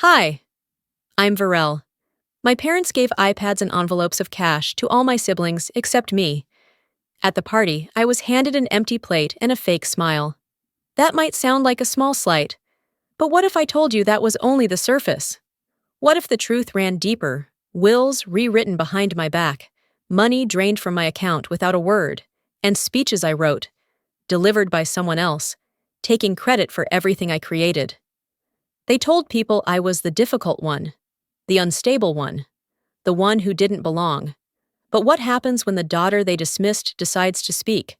Hi, I'm Varel. My parents gave iPads and envelopes of cash to all my siblings except me. At the party, I was handed an empty plate and a fake smile. That might sound like a small slight, but what if I told you that was only the surface? What if the truth ran deeper, wills rewritten behind my back, money drained from my account without a word, and speeches I wrote, delivered by someone else, taking credit for everything I created? They told people I was the difficult one, the unstable one, the one who didn't belong. But what happens when the daughter they dismissed decides to speak?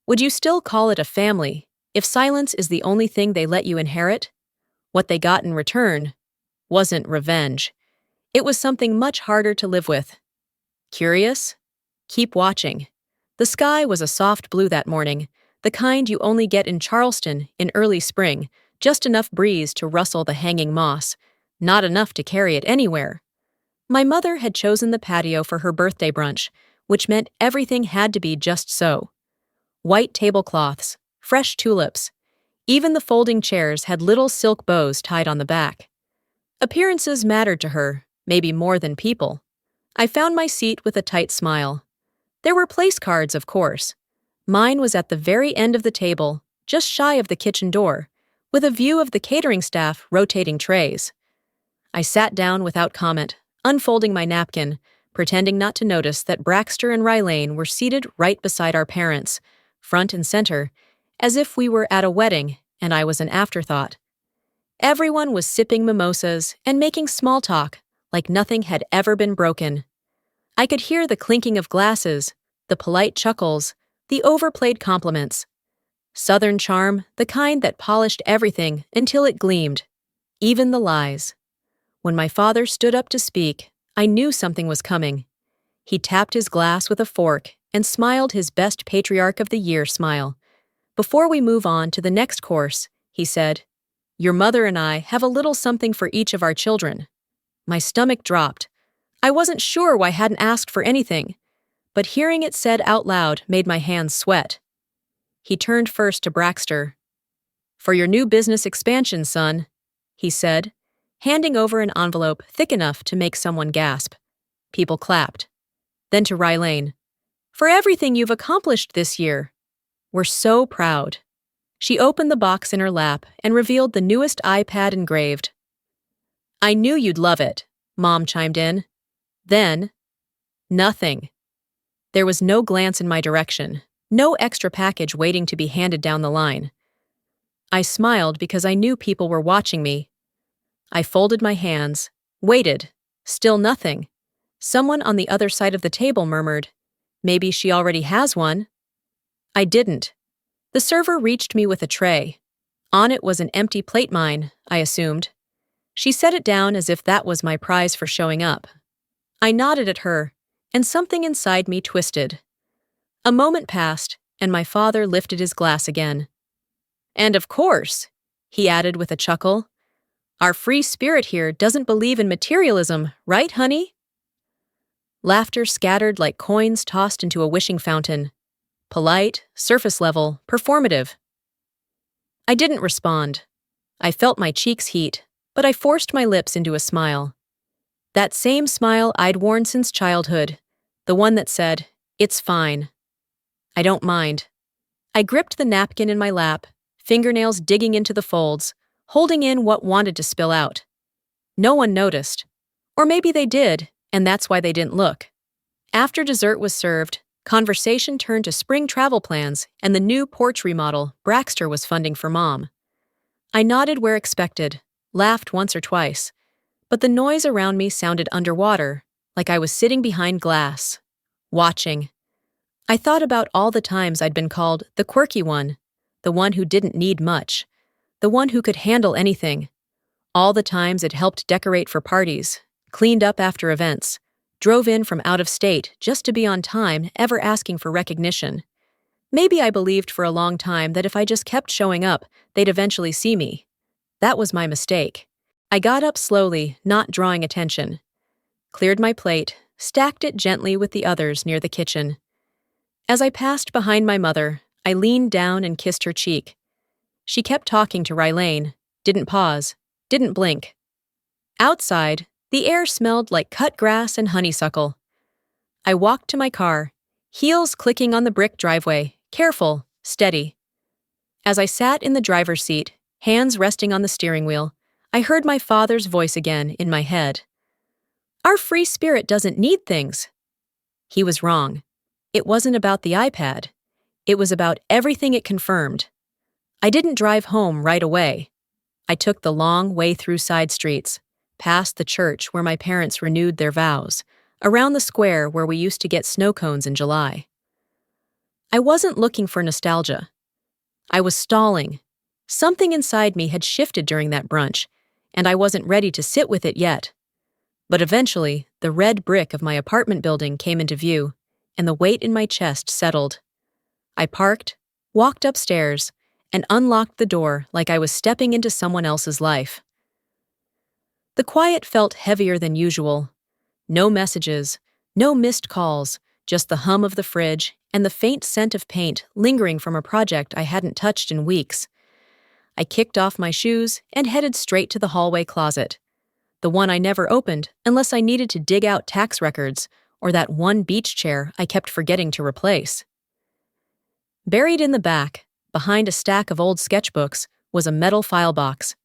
Would you still call it a family if silence is the only thing they let you inherit? What they got in return wasn't revenge. It was something much harder to live with. Curious? Keep watching. The sky was a soft blue that morning, the kind you only get in Charleston in early spring, just enough breeze to rustle the hanging moss, not enough to carry it anywhere. My mother had chosen the patio for her birthday brunch, which meant everything had to be just so. White tablecloths, fresh tulips. Even the folding chairs had little silk bows tied on the back. Appearances mattered to her, maybe more than people. I found my seat with a tight smile. There were place cards, of course. Mine was at the very end of the table, just shy of the kitchen door, with a view of the catering staff rotating trays. I sat down without comment, unfolding my napkin, pretending not to notice that Braxter and Rylane were seated right beside our parents, front and center, as if we were at a wedding and I was an afterthought. Everyone was sipping mimosas and making small talk like nothing had ever been broken. I could hear the clinking of glasses, the polite chuckles, the overplayed compliments. Southern charm, the kind that polished everything until it gleamed, even the lies. When my father stood up to speak, I knew something was coming. He tapped his glass with a fork and smiled his best Patriarch of the Year smile. Before we move on to the next course, he said, "Your mother and I have a little something for each of our children." My stomach dropped. I wasn't sure why I hadn't asked for anything, but hearing it said out loud made my hands sweat. He turned first to Braxter. "For your new business expansion, son," he said, handing over an envelope thick enough to make someone gasp. People clapped. Then to Rylane. "For everything you've accomplished this year. We're so proud." She opened the box in her lap and revealed the newest iPad engraved. "I knew you'd love it," Mom chimed in. Then, nothing. There was no glance in my direction, no extra package waiting to be handed down the line. I smiled because I knew people were watching me. I folded my hands, waited, still nothing. Someone on the other side of the table murmured, "Maybe she already has one." I didn't. The server reached me with a tray. On it was an empty plate mine, I assumed. She set it down as if that was my prize for showing up. I nodded at her, and something inside me twisted. A moment passed, and my father lifted his glass again. "And of course," he added with a chuckle, "our free spirit here doesn't believe in materialism, right, honey?" Laughter scattered like coins tossed into a wishing fountain. Polite, surface level, performative. I didn't respond. I felt my cheeks heat, but I forced my lips into a smile. That same smile I'd worn since childhood, the one that said, "It's fine. I don't mind." I gripped the napkin in my lap, fingernails digging into the folds, holding in what wanted to spill out. No one noticed. Or maybe they did, and that's why they didn't look. After dessert was served, conversation turned to spring travel plans and the new porch remodel Braxter was funding for Mom. I nodded where expected, laughed once or twice, but the noise around me sounded underwater, like I was sitting behind glass, watching. I thought about all the times I'd been called the quirky one, the one who didn't need much, the one who could handle anything. All the times it helped decorate for parties, cleaned up after events, drove in from out of state just to be on time, ever asking for recognition. Maybe I believed for a long time that if I just kept showing up, they'd eventually see me. That was my mistake. I got up slowly, not drawing attention. Cleared my plate, stacked it gently with the others near the kitchen. As I passed behind my mother, I leaned down and kissed her cheek. She kept talking to Rylane, didn't pause, didn't blink. Outside, the air smelled like cut grass and honeysuckle. I walked to my car, heels clicking on the brick driveway, careful, steady. As I sat in the driver's seat, hands resting on the steering wheel, I heard my father's voice again in my head. Our free spirit doesn't need things. He was wrong. It wasn't about the iPad. It was about everything it confirmed. I didn't drive home right away. I took the long way through side streets, past the church where my parents renewed their vows, around the square where we used to get snow cones in July. I wasn't looking for nostalgia. I was stalling. Something inside me had shifted during that brunch, and I wasn't ready to sit with it yet. But eventually, the red brick of my apartment building came into view, and the weight in my chest settled. I parked, walked upstairs, and unlocked the door like I was stepping into someone else's life. The quiet felt heavier than usual. No messages, no missed calls, just the hum of the fridge and the faint scent of paint lingering from a project I hadn't touched in weeks. I kicked off my shoes and headed straight to the hallway closet, the one I never opened unless I needed to dig out tax records or that one beach chair I kept forgetting to replace. Buried in the back, behind a stack of old sketchbooks, was a metal file box.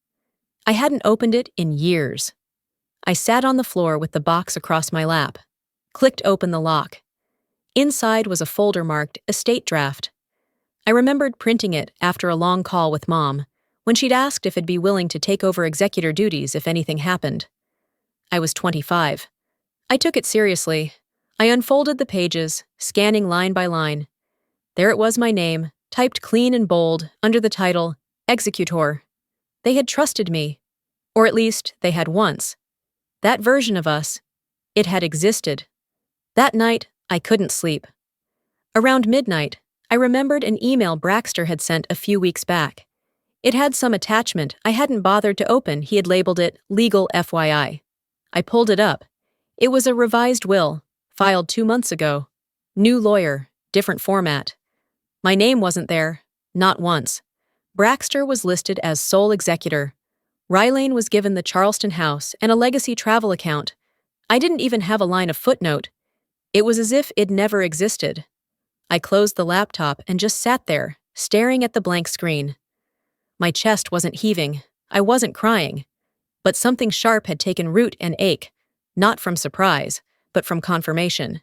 I hadn't opened it in years. I sat on the floor with the box across my lap, clicked open the lock. Inside was a folder marked Estate Draft. I remembered printing it after a long call with Mom, when she'd asked if I'd be willing to take over executor duties if anything happened. I was 25. I took it seriously. I unfolded the pages, scanning line by line. There it was, my name, typed clean and bold, under the title, Executor. They had trusted me. Or at least, they had once. That version of us, it had existed. That night, I couldn't sleep. Around midnight, I remembered an email Braxter had sent a few weeks back. It had some attachment I hadn't bothered to open. He had labeled it Legal FYI. I pulled it up. It was a revised will, filed 2 months ago. New lawyer, different format. My name wasn't there, not once. Braxter was listed as sole executor. Rylane was given the Charleston house and a legacy travel account. I didn't even have a line of footnote. It was as if it never existed. I closed the laptop and just sat there, staring at the blank screen. My chest wasn't heaving. I wasn't crying. But something sharp had taken root and ache, not from surprise, but from confirmation.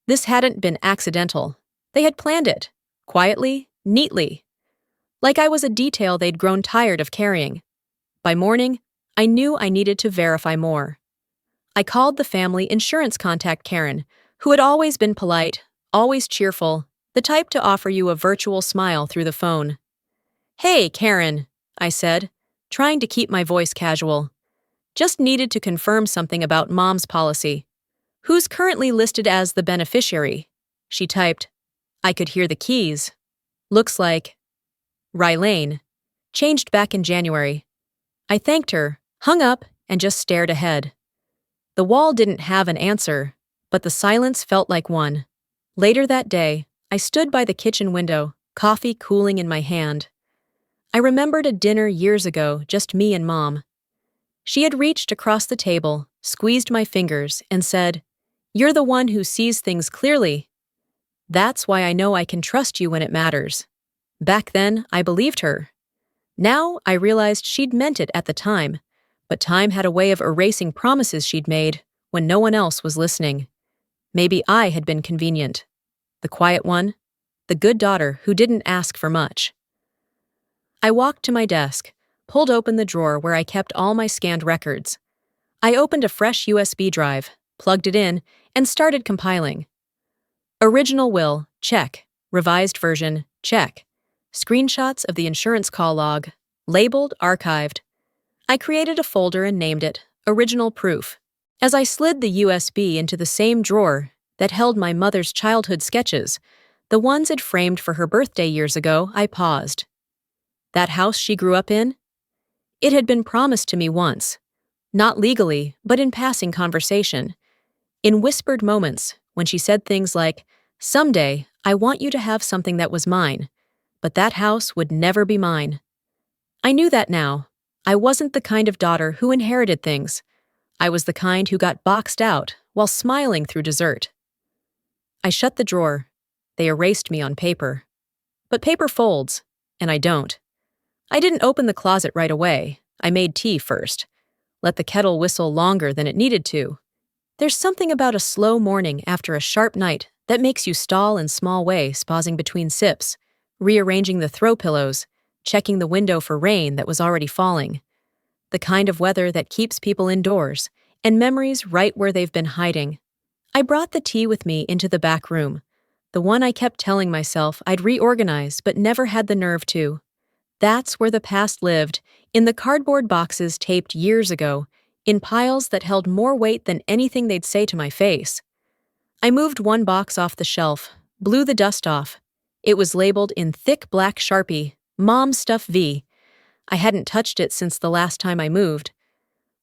This hadn't been accidental. They had planned it, quietly, neatly. Like I was a detail they'd grown tired of carrying. By morning, I knew I needed to verify more. I called the family insurance contact Karen, who had always been polite, always cheerful, the type to offer you a virtual smile through the phone. "Hey, Karen," I said, trying to keep my voice casual. "Just needed to confirm something about Mom's policy. Who's currently listed as the beneficiary?" She typed. I could hear the keys. "Looks like Rylane. Changed back in January." I thanked her, hung up, and just stared ahead. The wall didn't have an answer, but the silence felt like one. Later that day, I stood by the kitchen window, coffee cooling in my hand. I remembered a dinner years ago, just me and Mom. She had reached across the table, squeezed my fingers, and said, "You're the one who sees things clearly. That's why I know I can trust you when it matters." Back then, I believed her. Now, I realized she'd meant it at the time, but time had a way of erasing promises she'd made when no one else was listening. Maybe I had been convenient. The quiet one, the good daughter who didn't ask for much. I walked to my desk, pulled open the drawer where I kept all my scanned records. I opened a fresh USB drive, plugged it in, and started compiling. Original will, check. Revised version, check. Screenshots of the insurance call log, labeled, archived. I created a folder and named it Original Proof. As I slid the USB into the same drawer that held my mother's childhood sketches, the ones I'd framed for her birthday years ago, I paused. That house she grew up in? It had been promised to me once. Not legally, but in passing conversation. In whispered moments, when she said things like, "Someday, I want you to have something that was mine, but that house would never be mine." I knew that now. I wasn't the kind of daughter who inherited things. I was the kind who got boxed out while smiling through dessert. I shut the drawer. They erased me on paper. But paper folds, and I don't. I didn't open the closet right away. I made tea first. Let the kettle whistle longer than it needed to. There's something about a slow morning after a sharp night that makes you stall in small ways, pausing between sips, rearranging the throw pillows, checking the window for rain that was already falling. The kind of weather that keeps people indoors, and memories right where they've been hiding. I brought the tea with me into the back room, the one I kept telling myself I'd reorganize but never had the nerve to. That's where the past lived, in the cardboard boxes taped years ago, in piles that held more weight than anything they'd say to my face. I moved one box off the shelf, blew the dust off. It was labeled in thick black Sharpie, Mom Stuff V. I hadn't touched it since the last time I moved.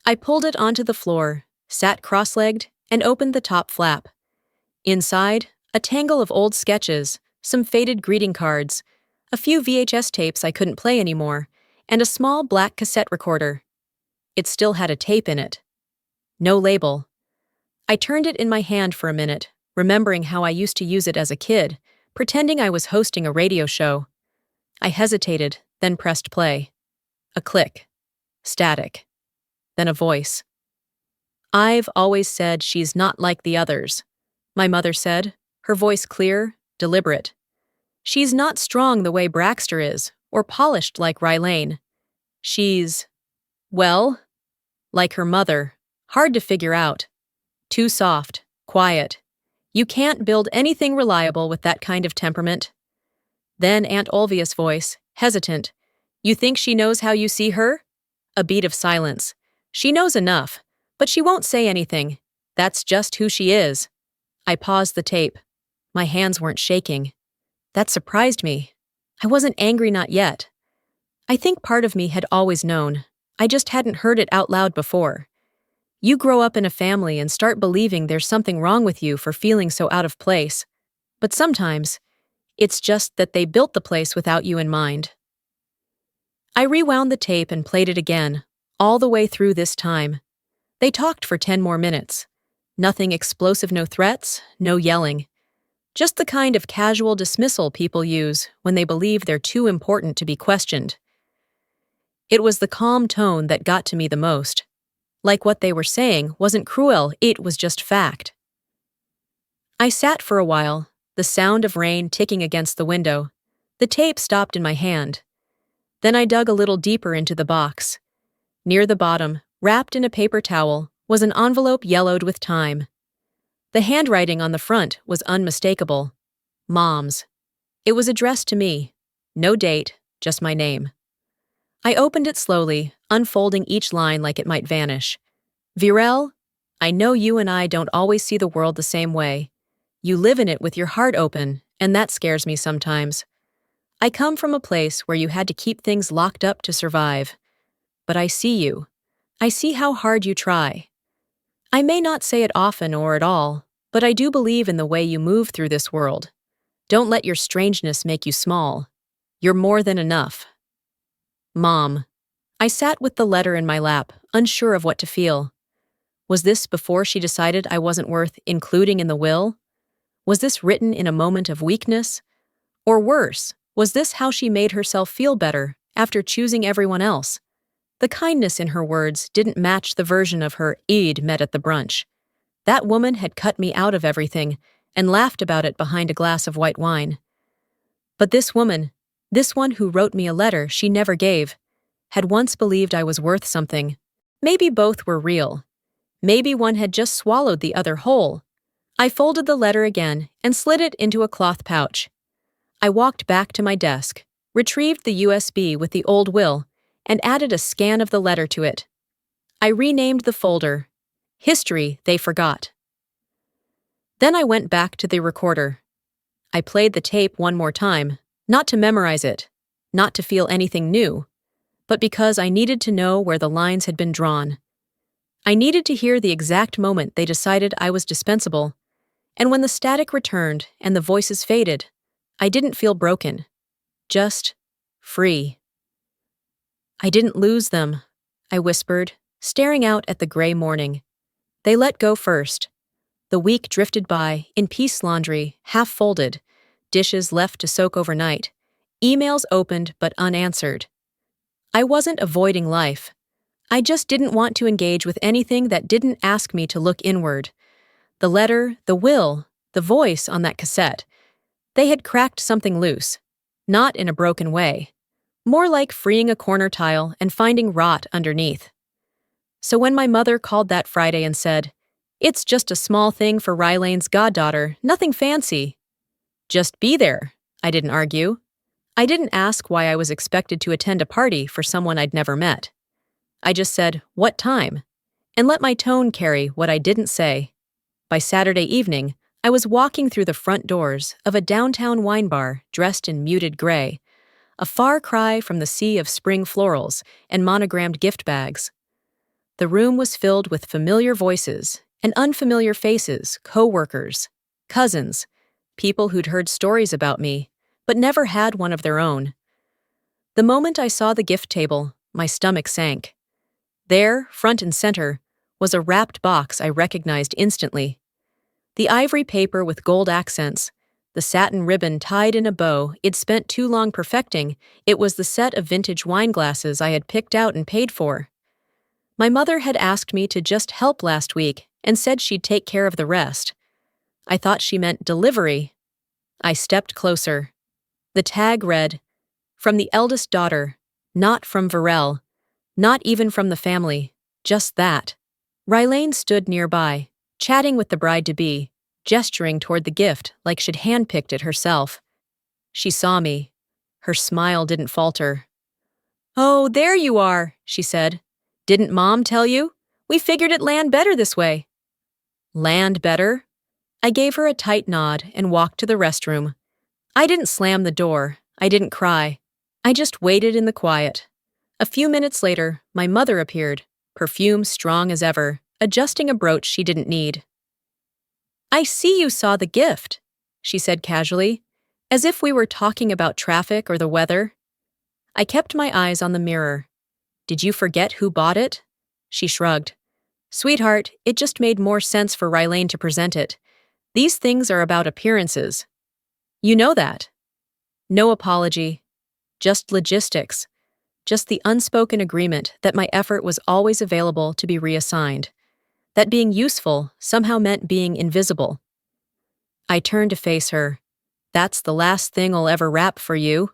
I pulled it onto the floor, sat cross-legged, and opened the top flap. Inside, a tangle of old sketches, some faded greeting cards, a few VHS tapes I couldn't play anymore, and a small black cassette recorder. It still had a tape in it. No label. I turned it in my hand for a minute, remembering how I used to use it as a kid, pretending I was hosting a radio show. I hesitated, then pressed play. A click. Static. Then a voice. "I've always said she's not like the others," my mother said, her voice clear, deliberate. "She's not strong the way Braxter is, or polished like Rylane. She's, well, like her mother, hard to figure out. Too soft, quiet. You can't build anything reliable with that kind of temperament." Then Aunt Olvia's voice, hesitant. "You think she knows how you see her?" A beat of silence. "She knows enough, but she won't say anything. That's just who she is." I paused the tape. My hands weren't shaking. That surprised me. I wasn't angry, not yet. I think part of me had always known. I just hadn't heard it out loud before. You grow up in a family and start believing there's something wrong with you for feeling so out of place. But sometimes, it's just that they built the place without you in mind. I rewound the tape and played it again, all the way through this time. They talked for 10 more minutes. Nothing explosive, no threats, no yelling. Just the kind of casual dismissal people use when they believe they're too important to be questioned. It was the calm tone that got to me the most. Like what they were saying wasn't cruel, it was just fact. I sat for a while, the sound of rain ticking against the window. The tape stopped in my hand. Then I dug a little deeper into the box. Near the bottom, wrapped in a paper towel, was an envelope yellowed with time. The handwriting on the front was unmistakable. Mom's. It was addressed to me. No date, just my name. I opened it slowly, unfolding each line like it might vanish. "Virel, I know you and I don't always see the world the same way. You live in it with your heart open, and that scares me sometimes. I come from a place where you had to keep things locked up to survive. But I see you. I see how hard you try. I may not say it often or at all, but I do believe in the way you move through this world. Don't let your strangeness make you small. You're more than enough." Mom. I sat with the letter in my lap, unsure of what to feel. Was this before she decided I wasn't worth including in the will? Was this written in a moment of weakness? Or worse, was this how she made herself feel better after choosing everyone else? The kindness in her words didn't match the version of her Eid met at the brunch. That woman had cut me out of everything and laughed about it behind a glass of white wine. But this woman, this one who wrote me a letter she never gave, had once believed I was worth something. Maybe both were real. Maybe one had just swallowed the other whole. I folded the letter again and slid it into a cloth pouch. I walked back to my desk, retrieved the USB with the old will, and added a scan of the letter to it. I renamed the folder, History They Forgot. Then I went back to the recorder. I played the tape one more time, not to memorize it, not to feel anything new, but because I needed to know where the lines had been drawn. I needed to hear the exact moment they decided I was dispensable, and when the static returned and the voices faded, I didn't feel broken, just free. I didn't lose them, I whispered, staring out at the gray morning. They let go first. The week drifted by, in piece laundry, half folded, dishes left to soak overnight, emails opened but unanswered. I wasn't avoiding life. I just didn't want to engage with anything that didn't ask me to look inward. The letter, the will, the voice on that cassette. They had cracked something loose. Not in a broken way. More like freeing a corner tile and finding rot underneath. So when my mother called that Friday and said, "It's just a small thing for Rylane's goddaughter, nothing fancy." "Just be there," I didn't argue. I didn't ask why I was expected to attend a party for someone I'd never met. I just said, "What time?" and let my tone carry what I didn't say. By Saturday evening, I was walking through the front doors of a downtown wine bar dressed in muted gray, a far cry from the sea of spring florals and monogrammed gift bags. The room was filled with familiar voices and unfamiliar faces, co-workers, cousins, people who'd heard stories about me, but never had one of their own. The moment I saw the gift table, my stomach sank. There, front and center, was a wrapped box I recognized instantly. The ivory paper with gold accents, the satin ribbon tied in a bow I'd spent too long perfecting, it was the set of vintage wine glasses I had picked out and paid for. My mother had asked me to just help last week and said she'd take care of the rest. I thought she meant delivery. I stepped closer. The tag read, "From the eldest daughter, not from Varel, not even from the family, just that." Rylane stood nearby, chatting with the bride-to-be, gesturing toward the gift like she'd handpicked it herself. She saw me. Her smile didn't falter. "Oh, there you are," she said. "Didn't Mom tell you? We figured it'd land better this way." Land better? I gave her a tight nod and walked to the restroom. I didn't slam the door. I didn't cry. I just waited in the quiet. A few minutes later, my mother appeared, perfume strong as ever, adjusting a brooch she didn't need. "I see you saw the gift," she said casually, as if we were talking about traffic or the weather. I kept my eyes on the mirror. "Did you forget who bought it?" She shrugged. "Sweetheart, it just made more sense for Rylane to present it. These things are about appearances. You know that." No apology. Just logistics. Just the unspoken agreement that my effort was always available to be reassigned. That being useful somehow meant being invisible. I turned to face her. "That's the last thing I'll ever wrap for you."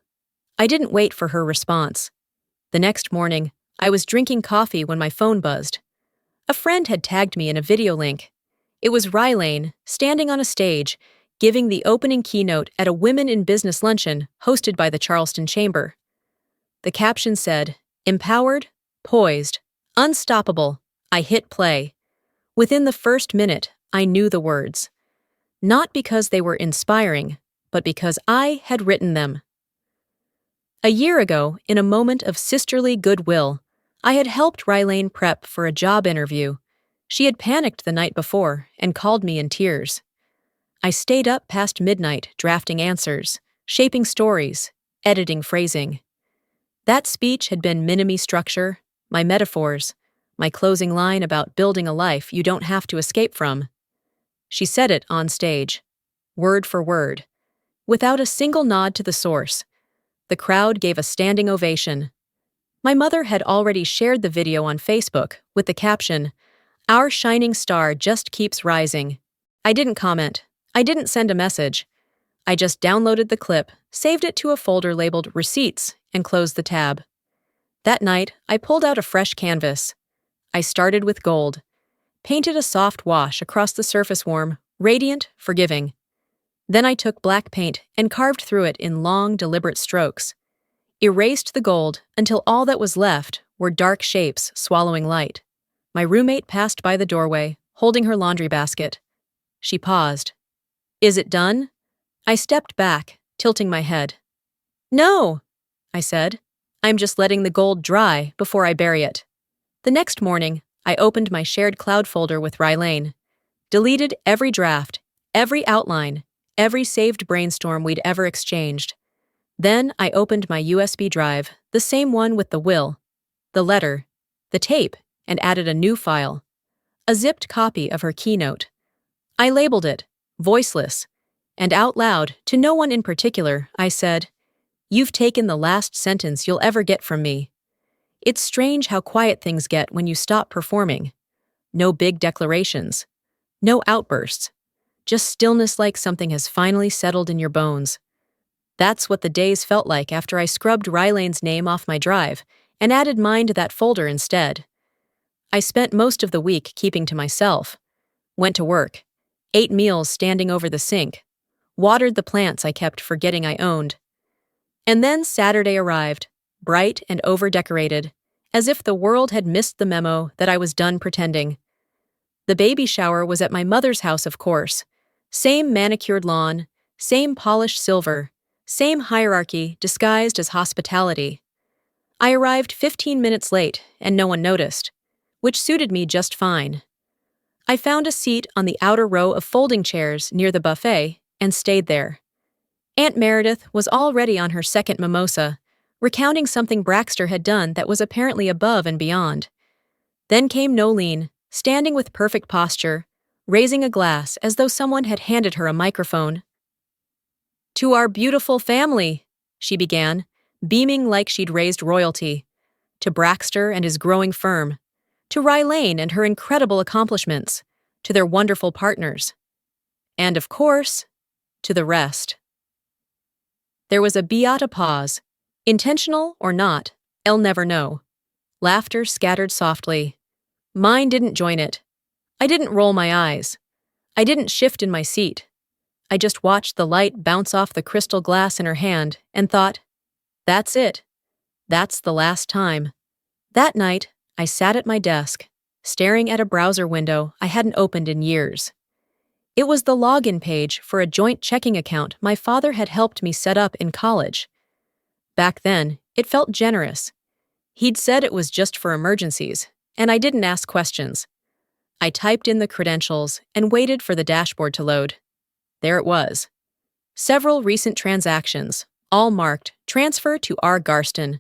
I didn't wait for her response. The next morning, I was drinking coffee when my phone buzzed. A friend had tagged me in a video link. It was Rylane, standing on a stage, giving the opening keynote at a Women in Business luncheon hosted by the Charleston Chamber. The caption said, "Empowered, poised, unstoppable." I hit play. Within the first minute, I knew the words. Not because they were inspiring, but because I had written them. A year ago, in a moment of sisterly goodwill, I had helped Rylane prep for a job interview. She had panicked the night before and called me in tears. I stayed up past midnight drafting answers, shaping stories, editing phrasing. That speech had been minime structure, my metaphors, my closing line about building a life you don't have to escape from. She said it on stage, word for word, without a single nod to the source. The crowd gave a standing ovation. My mother had already shared the video on Facebook with the caption, "Our shining star just keeps rising." I didn't comment. I didn't send a message. I just downloaded the clip, saved it to a folder labeled Receipts, and closed the tab. That night, I pulled out a fresh canvas. I started with gold, painted a soft wash across the surface warm, radiant, forgiving. Then I took black paint and carved through it in long, deliberate strokes. Erased the gold until all that was left were dark shapes swallowing light. My roommate passed by the doorway, holding her laundry basket. She paused. "Is it done?" I stepped back, tilting my head. "No," I said. "I'm just letting the gold dry before I bury it." The next morning, I opened my shared cloud folder with Rylane, deleted every draft, every outline, every saved brainstorm we'd ever exchanged. Then I opened my USB drive, the same one with the will, the letter, the tape, and added a new file, a zipped copy of her keynote. I labeled it, voiceless, and out loud, to no one in particular, I said, "You've taken the last sentence you'll ever get from me." It's strange how quiet things get when you stop performing. No big declarations. No outbursts. Just stillness like something has finally settled in your bones. That's what the days felt like after I scrubbed Rylane's name off my drive and added mine to that folder instead. I spent most of the week keeping to myself. Went to work. Ate meals standing over the sink. Watered the plants I kept forgetting I owned. And then Saturday arrived, bright and over-decorated, as if the world had missed the memo that I was done pretending. The baby shower was at my mother's house, of course. Same manicured lawn, same polished silver, same hierarchy disguised as hospitality. I arrived 15 minutes late, and no one noticed, which suited me just fine. I found a seat on the outer row of folding chairs near the buffet and stayed there. Aunt Meredith was already on her second mimosa, recounting something Braxter had done that was apparently above and beyond. Then came Nolene, standing with perfect posture, raising a glass as though someone had handed her a microphone. "To our beautiful family," she began, beaming like she'd raised royalty. To Braxter and his growing firm. To Rylane and her incredible accomplishments. To their wonderful partners. And, of course, to the rest. There was a beata pause. Intentional or not, I'll never know. Laughter scattered softly. Mine didn't join it. I didn't roll my eyes. I didn't shift in my seat. I just watched the light bounce off the crystal glass in her hand and thought, that's it. That's the last time. That night, I sat at my desk, staring at a browser window I hadn't opened in years. It was the login page for a joint checking account my father had helped me set up in college. Back then, it felt generous. He'd said it was just for emergencies, and I didn't ask questions. I typed in the credentials and waited for the dashboard to load. There it was. Several recent transactions, all marked Transfer to R. Garston.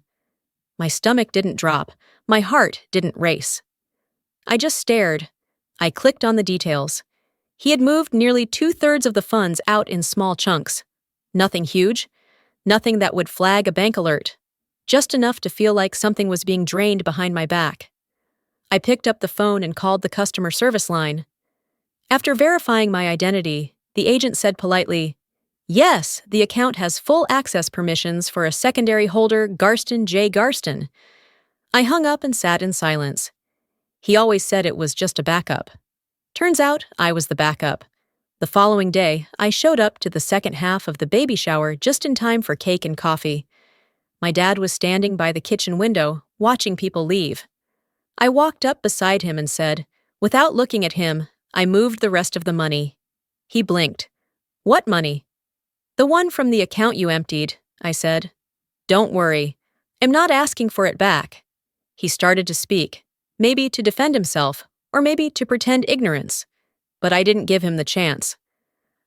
My stomach didn't drop. My heart didn't race. I just stared. I clicked on the details. He had moved nearly 2/3 of the funds out in small chunks. Nothing huge. Nothing that would flag a bank alert. Just enough to feel like something was being drained behind my back. I picked up the phone and called the customer service line. After verifying my identity, the agent said politely, "Yes, the account has full access permissions for a secondary holder, Garston J. Garston." I hung up and sat in silence. He always said it was just a backup. Turns out I was the backup. The following day, I showed up to the second half of the baby shower just in time for cake and coffee. My dad was standing by the kitchen window, watching people leave. I walked up beside him and said, without looking at him, I moved the rest of the money. He blinked. "What money?" "The one from the account you emptied," I said. "Don't worry. I'm not asking for it back." He started to speak, maybe to defend himself, or maybe to pretend ignorance. But I didn't give him the chance.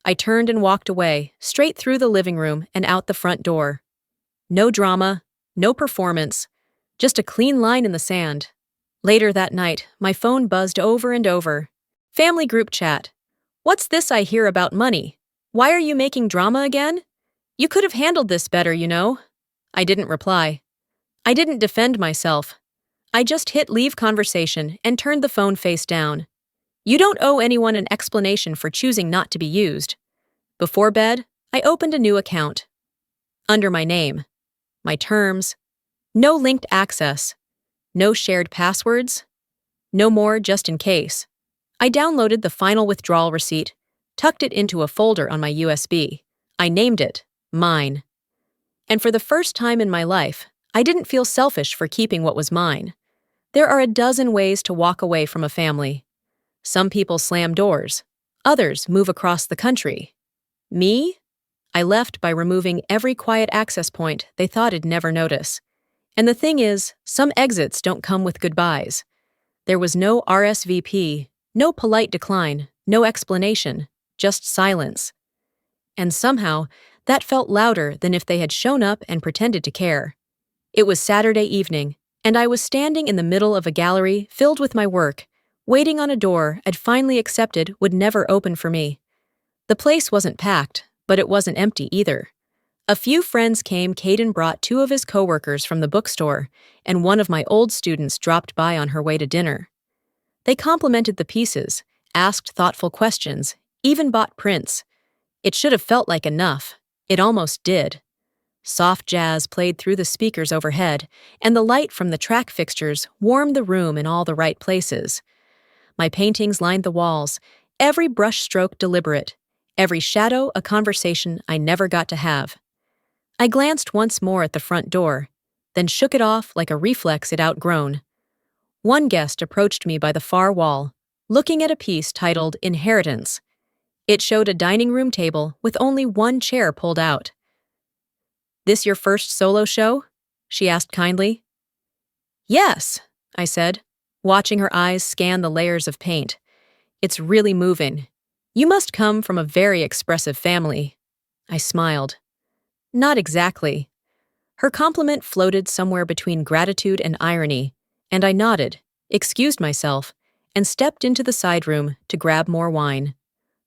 I turned and walked away, straight through the living room and out the front door. No drama, no performance, just a clean line in the sand. Later that night, my phone buzzed over and over. Family group chat. "What's this I hear about money? Why are you making drama again? You could have handled this better, you know." I didn't reply. I didn't defend myself. I just hit leave conversation and turned the phone face down. You don't owe anyone an explanation for choosing not to be used. Before bed, I opened a new account. Under my name. My terms. No linked access. No shared passwords. No more just in case. I downloaded the final withdrawal receipt, tucked it into a folder on my USB. I named it Mine. And for the first time in my life, I didn't feel selfish for keeping what was mine. There are a dozen ways to walk away from a family. Some people slam doors. Others move across the country. Me? I left by removing every quiet access point they thought I'd never notice. And the thing is, some exits don't come with goodbyes. There was no RSVP, no polite decline, no explanation, just silence. And somehow, that felt louder than if they had shown up and pretended to care. It was Saturday evening, And I was standing in the middle of a gallery filled with my work, waiting on a door I'd finally accepted would never open for me. The place wasn't packed, but it wasn't empty either. A few friends came. Caden brought two of his coworkers from the bookstore, and one of my old students dropped by on her way to dinner. They complimented the pieces, asked thoughtful questions, even bought prints. It should have felt like enough. It almost did. Soft jazz played through the speakers overhead, and the light from the track fixtures warmed the room in all the right places. My paintings lined the walls, every brush stroke deliberate, every shadow a conversation I never got to have. I glanced once more at the front door, then shook it off like a reflex I'd outgrown. One guest approached me by the far wall, looking at a piece titled Inheritance. It showed a dining room table with only one chair pulled out. "This your first solo show?" she asked kindly. "Yes," I said, watching her eyes scan the layers of paint. "It's really moving. You must come from a very expressive family." I smiled. "Not exactly." Her compliment floated somewhere between gratitude and irony, and I nodded, excused myself, and stepped into the side room to grab more wine.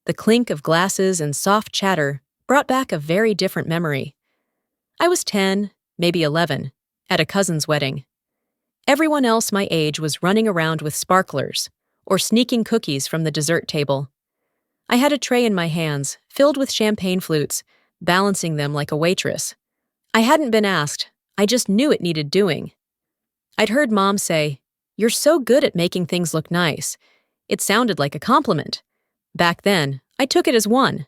The clink of glasses and soft chatter brought back a very different memory. I was 10, maybe 11, at a cousin's wedding. Everyone else my age was running around with sparklers or sneaking cookies from the dessert table. I had a tray in my hands, filled with champagne flutes, balancing them like a waitress. I hadn't been asked, I just knew it needed doing. I'd heard Mom say, "You're so good at making things look nice." It sounded like a compliment. Back then, I took it as one.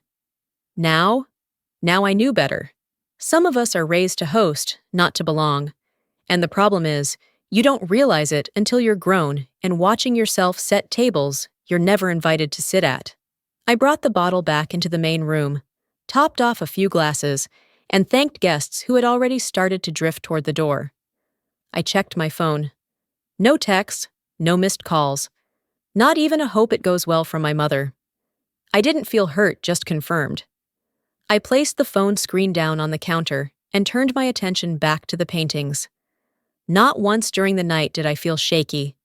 Now I knew better. Some of us are raised to host, not to belong. And the problem is, you don't realize it until you're grown and watching yourself set tables you're never invited to sit at. I brought the bottle back into the main room, topped off a few glasses, and thanked guests who had already started to drift toward the door. I checked my phone. No texts, no missed calls. Not even a hope it goes well from my mother. I didn't feel hurt, just confirmed. I placed the phone screen down on the counter and turned my attention back to the paintings. Not once during the night did I feel shaky.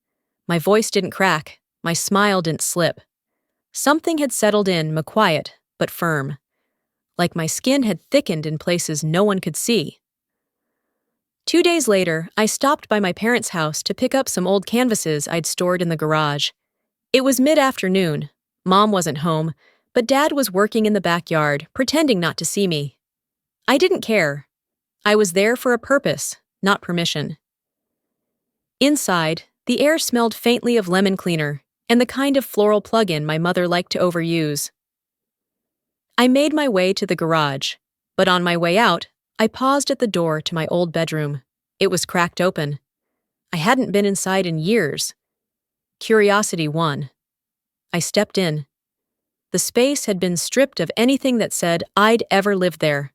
My voice didn't crack, my smile didn't slip. Something had settled in, quiet but firm. Like my skin had thickened in places no one could see. 2 days later, I stopped by my parents' house to pick up some old canvases I'd stored in the garage. It was mid-afternoon. Mom wasn't home, but Dad was working in the backyard, pretending not to see me. I didn't care. I was there for a purpose, not permission. Inside, the air smelled faintly of lemon cleaner and the kind of floral plug-in my mother liked to overuse. I made my way to the garage, but on my way out, I paused at the door to my old bedroom. It was cracked open. I hadn't been inside in years. Curiosity won. I stepped in. The space had been stripped of anything that said I'd ever lived there.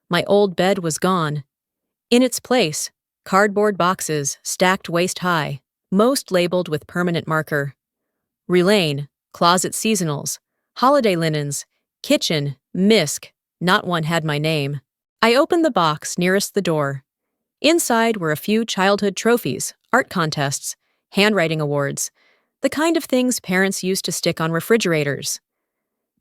My old bed was gone. In its place, cardboard boxes stacked waist-high, most labeled with permanent marker. Relane, closet seasonals, holiday linens, kitchen, misc, not one had my name. I opened the box nearest the door. Inside were a few childhood trophies, art contests, handwriting awards, the kind of things parents used to stick on refrigerators.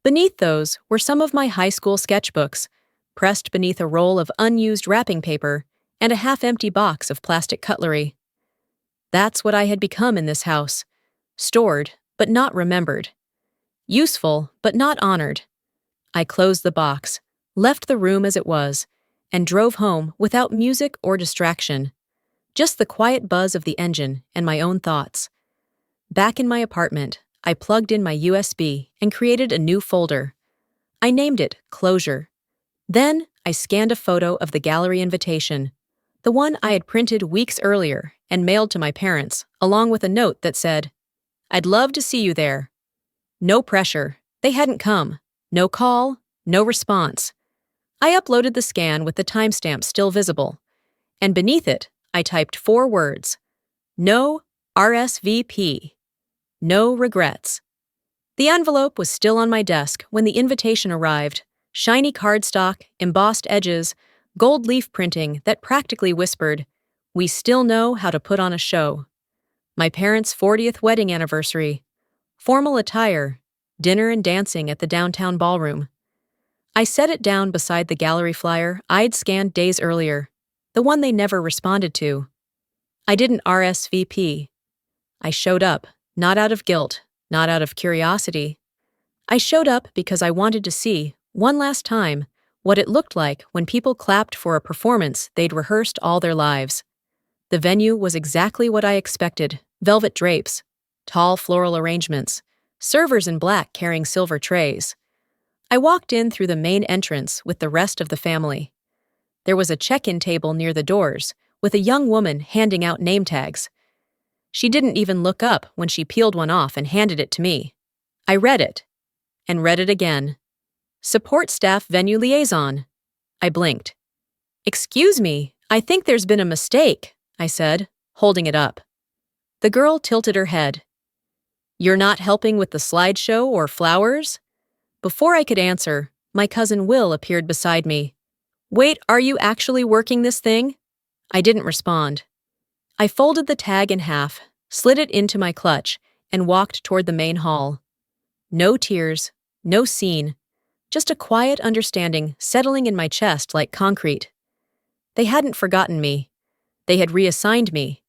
Beneath those were some of my high school sketchbooks, pressed beneath a roll of unused wrapping paper and a half-empty box of plastic cutlery. That's what I had become in this house. Stored, but not remembered. Useful, but not honored. I closed the box, left the room as it was, and drove home without music or distraction. Just the quiet buzz of the engine and my own thoughts. Back in my apartment, I plugged in my USB and created a new folder. I named it Closure. Then I scanned a photo of the gallery invitation, the one I had printed weeks earlier and mailed to my parents, along with a note that said, "I'd love to see you there." No pressure. They hadn't come. No call, no response. I uploaded the scan with the timestamp still visible, and beneath it, I typed 4 words. No RSVP. No regrets. The envelope was still on my desk when the invitation arrived. Shiny cardstock, embossed edges, gold leaf printing that practically whispered, We still know how to put on a show. My parents' 40th wedding anniversary. Formal attire. Dinner and dancing at the downtown ballroom. I set it down beside the gallery flyer I'd scanned days earlier, the one they never responded to. I didn't RSVP. I showed up, not out of guilt, not out of curiosity. I showed up because I wanted to see, one last time, what it looked like when people clapped for a performance they'd rehearsed all their lives. The venue was exactly what I expected: velvet drapes, tall floral arrangements, servers in black carrying silver trays. I walked in through the main entrance with the rest of the family. There was a check-in table near the doors, with a young woman handing out name tags. She didn't even look up when she peeled one off and handed it to me. I read it, and read it again. Support staff venue liaison. I blinked. "Excuse me, I think there's been a mistake," I said, holding it up. The girl tilted her head. "You're not helping with the slideshow or flowers?" Before I could answer, my cousin Will appeared beside me. "Wait, are you actually working this thing?" I didn't respond. I folded the tag in half, slid it into my clutch, and walked toward the main hall. No tears, no scene, just a quiet understanding settling in my chest like concrete. They hadn't forgotten me. They had reassigned me.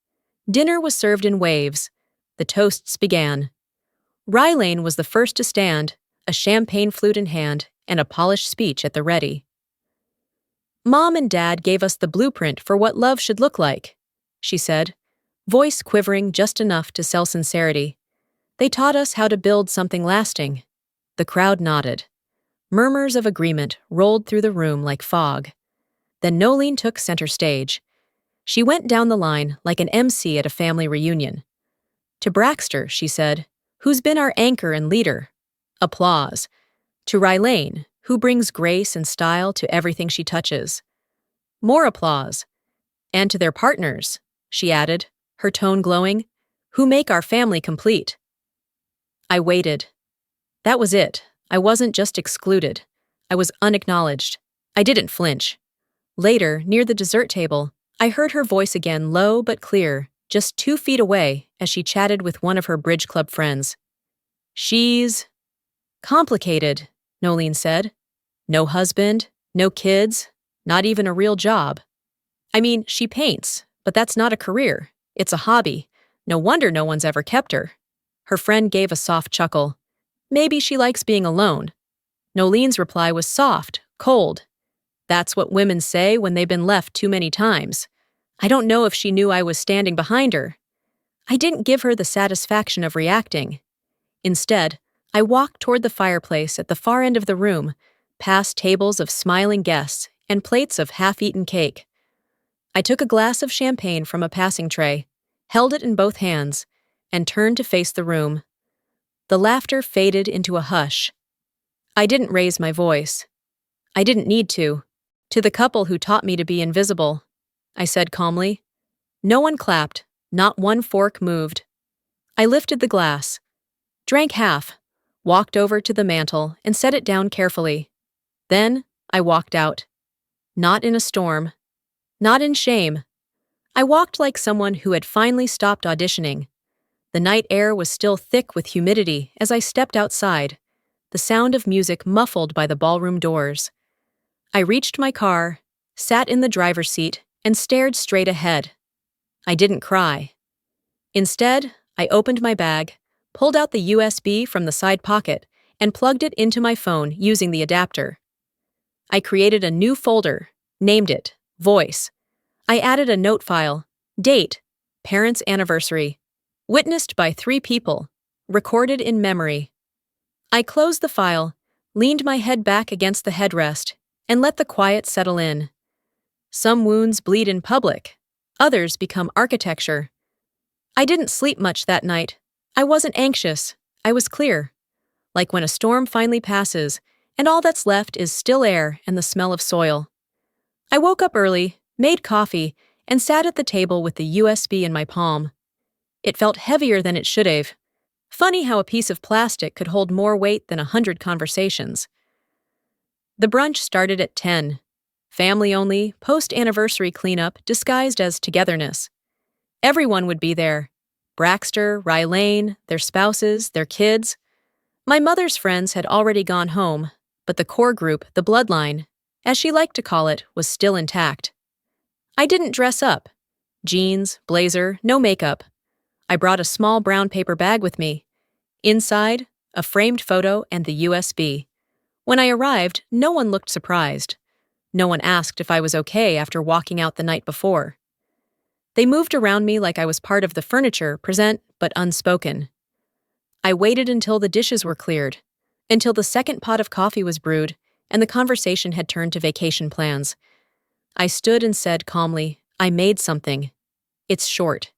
Dinner was served in waves. The toasts began. Rylane was the first to stand, a champagne flute in hand, and a polished speech at the ready. "Mom and Dad gave us the blueprint for what love should look like," she said, voice quivering just enough to sell sincerity. "They taught us how to build something lasting." The crowd nodded. Murmurs of agreement rolled through the room like fog. Then Nolene took center stage. She went down the line like an MC at a family reunion. "To Braxter," she said, "who's been our anchor and leader." Applause. "To Rylane, who brings grace and style to everything she touches." More applause. "And to their partners," she added, her tone glowing, "who make our family complete." I waited. That was it. I wasn't just excluded. I was unacknowledged. I didn't flinch. Later, near the dessert table, I heard her voice again, low but clear, just 2 feet away, as she chatted with one of her bridge club friends. "She's complicated," Nolene said. "No husband, no kids, not even a real job. I mean, she paints, but that's not a career. It's a hobby. No wonder no one's ever kept her." Her friend gave a soft chuckle. "Maybe she likes being alone." Nolene's reply was soft, cold. "That's what women say when they've been left too many times." I don't know if she knew I was standing behind her. I didn't give her the satisfaction of reacting. Instead, I walked toward the fireplace at the far end of the room, past tables of smiling guests and plates of half-eaten cake. I took a glass of champagne from a passing tray, held it in both hands, and turned to face the room. The laughter faded into a hush. I didn't raise my voice. I didn't need to. "To the couple who taught me to be invisible," I said calmly. No one clapped, not one fork moved. I lifted the glass, drank half, walked over to the mantel and set it down carefully. Then I walked out. Not in a storm. Not in shame. I walked like someone who had finally stopped auditioning. The night air was still thick with humidity as I stepped outside, the sound of music muffled by the ballroom doors. I reached my car, sat in the driver's seat, and stared straight ahead. I didn't cry. Instead, I opened my bag, pulled out the USB from the side pocket, and plugged it into my phone using the adapter. I created a new folder, named it Voice. I added a note file, date, parents' anniversary, witnessed by 3 people, recorded in memory. I closed the file, leaned my head back against the headrest, and let the quiet settle in. Some wounds bleed in public, others become architecture. I didn't sleep much that night. I wasn't anxious. I was clear. Like when a storm finally passes, and all that's left is still air and the smell of soil. I woke up early, made coffee, and sat at the table with the USB in my palm. It felt heavier than it should have. Funny how a piece of plastic could hold more weight than 100 conversations. The brunch started at 10. family only, post-anniversary cleanup disguised as togetherness. Everyone would be there. Braxter, Rylane, their spouses, their kids. My mother's friends had already gone home, but the core group, the bloodline, as she liked to call it, was still intact. I didn't dress up. Jeans, blazer, no makeup. I brought a small brown paper bag with me. Inside, a framed photo and the USB. When I arrived, no one looked surprised. No one asked if I was okay after walking out the night before. They moved around me like I was part of the furniture, present but unspoken. I waited until the dishes were cleared, until the second pot of coffee was brewed, and the conversation had turned to vacation plans. I stood and said calmly, "I made something. It's short.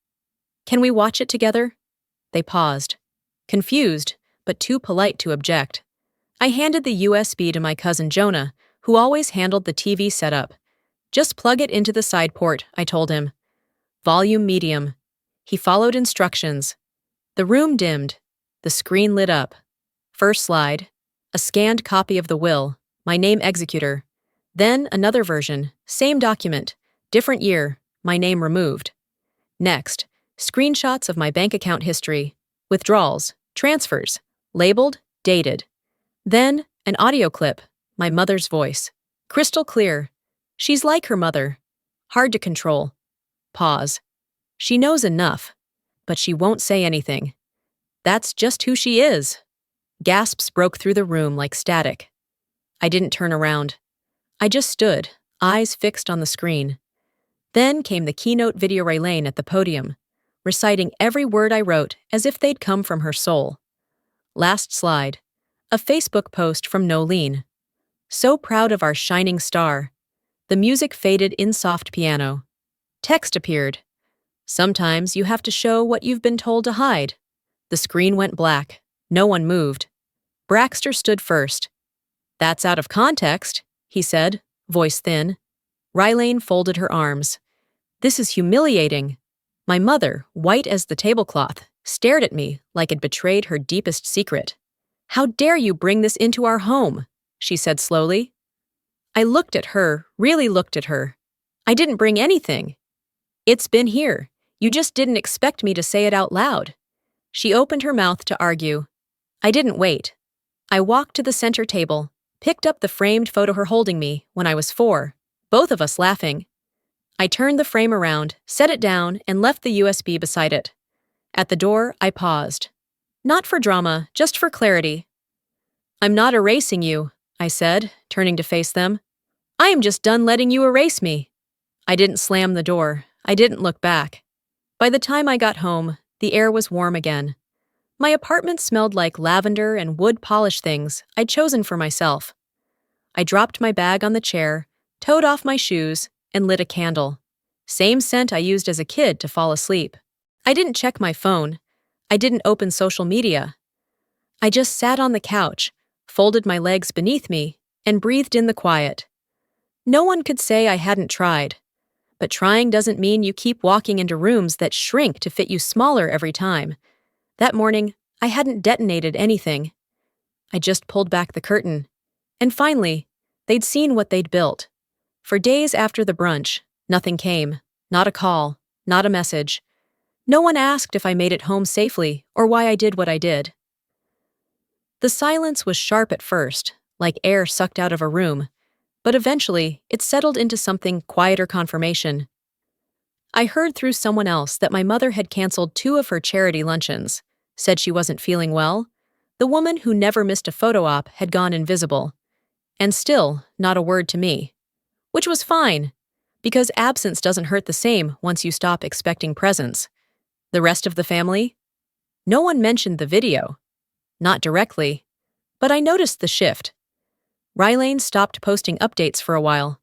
Can we watch it together?" They paused, confused, but too polite to object. I handed the USB to my cousin Jonah, who always handled the TV setup. "Just plug it into the side port," I told him. "Volume medium." He followed instructions. The room dimmed. The screen lit up. First slide, a scanned copy of the will, my name executor. Then another version, same document, different year, my name removed. Next, screenshots of my bank account history, withdrawals, transfers, labeled, dated. Then, an audio clip, my mother's voice. Crystal clear. She's like her mother. Hard to control. Pause. She knows enough, but she won't say anything. That's just who she is. Gasps broke through the room like static. I didn't turn around. I just stood, eyes fixed on the screen. Then came the keynote video Rylane at the podium, reciting every word I wrote as if they'd come from her soul. Last slide. A Facebook post from Nolene. "So proud of our shining star." The music faded in soft piano. Text appeared. "Sometimes you have to show what you've been told to hide." The screen went black. No one moved. Braxter stood first. "That's out of context," he said, voice thin. Rylane folded her arms. "This is humiliating." My mother, white as the tablecloth, stared at me like I'd betrayed her deepest secret. "How dare you bring this into our home?" she said slowly. I looked at her, really looked at her. "I didn't bring anything." "It's been here. You just didn't expect me to say it out loud." She opened her mouth to argue. I didn't wait. I walked to the center table, picked up the framed photo her holding me when I was 4, both of us laughing. I turned the frame around, set it down, and left the USB beside it. At the door, I paused. Not for drama, just for clarity. "I'm not erasing you," I said, turning to face them. "I am just done letting you erase me." I didn't slam the door. I didn't look back. By the time I got home, the air was warm again. My apartment smelled like lavender and wood polish things I'd chosen for myself. I dropped my bag on the chair, toed off my shoes, and lit a candle. Same scent I used as a kid to fall asleep. I didn't check my phone. I didn't open social media. I just sat on the couch, folded my legs beneath me, and breathed in the quiet. No one could say I hadn't tried. But trying doesn't mean you keep walking into rooms that shrink to fit you smaller every time. That morning, I hadn't detonated anything. I just pulled back the curtain. And finally, they'd seen what they'd built. For days after the brunch, nothing came. Not a call, not a message. No one asked if I made it home safely or why I did what I did. The silence was sharp at first, like air sucked out of a room, but eventually it settled into something quieter confirmation. I heard through someone else that my mother had canceled 2 of her charity luncheons, said she wasn't feeling well. The woman who never missed a photo op had gone invisible. And still, not a word to me. Which was fine, because absence doesn't hurt the same once you stop expecting presence. The rest of the family? No one mentioned the video. Not directly. But I noticed the shift. Rylane stopped posting updates for a while.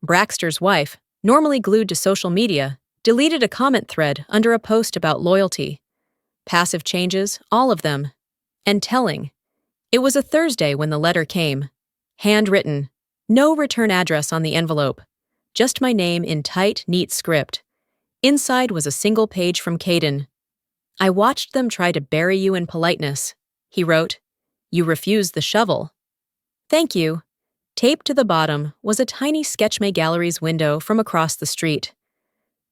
Braxter's wife, normally glued to social media, deleted a comment thread under a post about loyalty. Passive changes, all of them. And telling. It was a Thursday when the letter came. Handwritten. No return address on the envelope. Just my name in tight, neat script. Inside was a single page from Caden. "I watched them try to bury you in politeness," he wrote. "You refused the shovel." "Thank you. Taped to the bottom was a tiny Sketchme Gallery's window from across the street.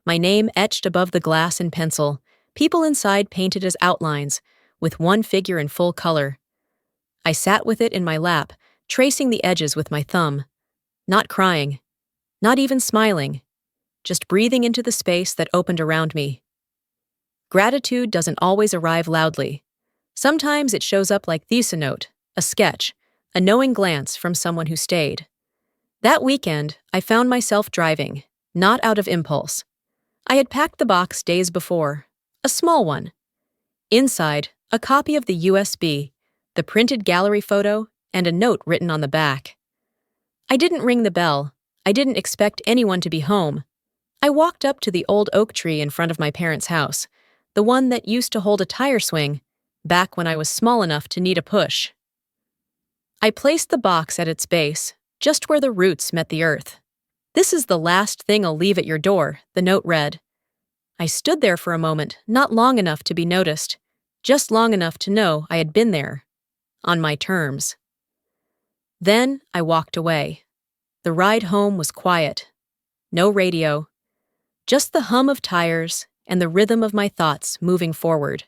My name etched above the glass in pencil, people inside painted as outlines, with one figure in full color. I sat with it in my lap, tracing the edges with my thumb. Not crying, not even smiling, just breathing into the space that opened around me. Gratitude doesn't always arrive loudly. Sometimes it shows up like this: a note, a sketch, a knowing glance from someone who stayed. That weekend, I found myself driving, not out of impulse. I had packed the box days before, a small one. Inside, a copy of the USB, the printed gallery photo, and a note written on the back. I didn't ring the bell. I didn't expect anyone to be home. I walked up to the old oak tree in front of my parents' house, the one that used to hold a tire swing, back when I was small enough to need a push. I placed the box at its base, just where the roots met the earth. "This is the last thing I'll leave at your door," the note read. I stood there for a moment, not long enough to be noticed, just long enough to know I had been there, on my terms. Then I walked away. The ride home was quiet. No radio. Just the hum of tires and the rhythm of my thoughts moving forward.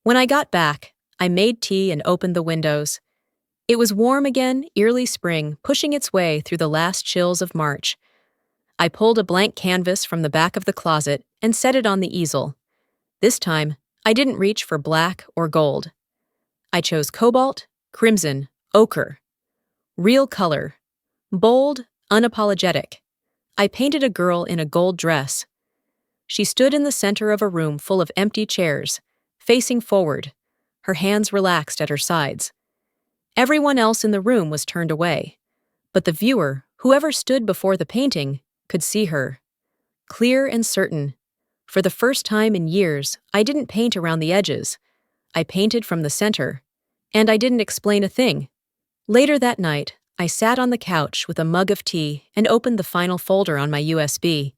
When I got back, I made tea and opened the windows. It was warm again, early spring, pushing its way through the last chills of March. I pulled a blank canvas from the back of the closet and set it on the easel. This time, I didn't reach for black or gold. I chose cobalt, crimson, ochre. Real color. Bold, unapologetic. I painted a girl in a gold dress. She stood in the center of a room full of empty chairs, facing forward, her hands relaxed at her sides. Everyone else in the room was turned away, but the viewer, whoever stood before the painting, could see her. Clear and certain. For the first time in years, I didn't paint around the edges. I painted from the center, and I didn't explain a thing. Later that night, I sat on the couch with a mug of tea and opened the final folder on my USB.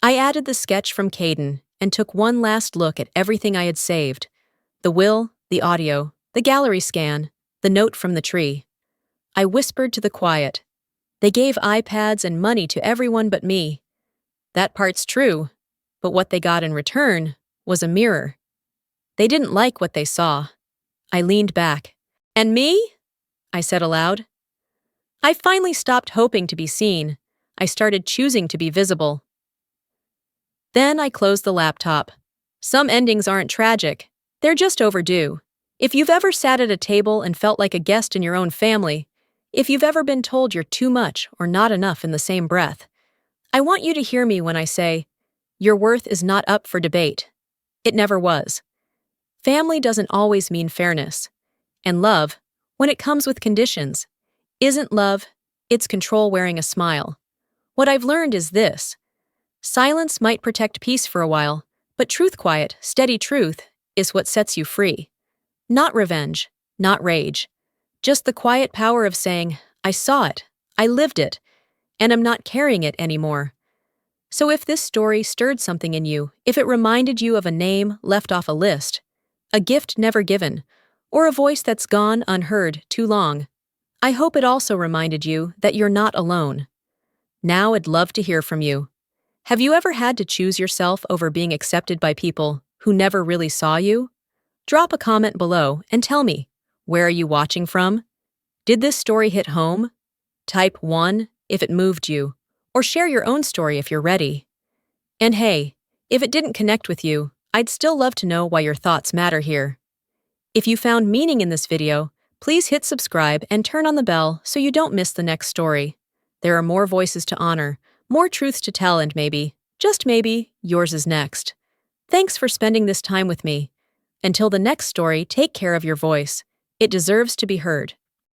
I added the sketch from Caden and took one last look at everything I had saved: the will, the audio, the gallery scan, the note from the tree. I whispered to the quiet. They gave iPads and money to everyone but me. That part's true, but what they got in return was a mirror. They didn't like what they saw. I leaned back. "And me?" I said aloud. I finally stopped hoping to be seen. I started choosing to be visible. Then I closed the laptop. Some endings aren't tragic. They're just overdue. If you've ever sat at a table and felt like a guest in your own family, if you've ever been told you're too much or not enough in the same breath, I want you to hear me when I say, your worth is not up for debate. It never was. Family doesn't always mean fairness. And love, when it comes with conditions, isn't love, it's control wearing a smile. What I've learned is this: silence might protect peace for a while, but quiet, steady truth is what sets you free. Not revenge, not rage. Just the quiet power of saying, I saw it, I lived it, and I'm not carrying it anymore. So if this story stirred something in you, if it reminded you of a name left off a list, a gift never given, or a voice that's gone unheard too long, I hope it also reminded you that you're not alone. Now I'd love to hear from you. Have you ever had to choose yourself over being accepted by people who never really saw you? Drop a comment below and tell me, where are you watching from? Did this story hit home? Type 1 if it moved you, or share your own story if you're ready. And hey, if it didn't connect with you, I'd still love to know why your thoughts matter here. If you found meaning in this video, please hit subscribe and turn on the bell so you don't miss the next story. There are more voices to honor, more truths to tell, and maybe, just maybe, yours is next. Thanks for spending this time with me. Until the next story, take care of your voice. It deserves to be heard.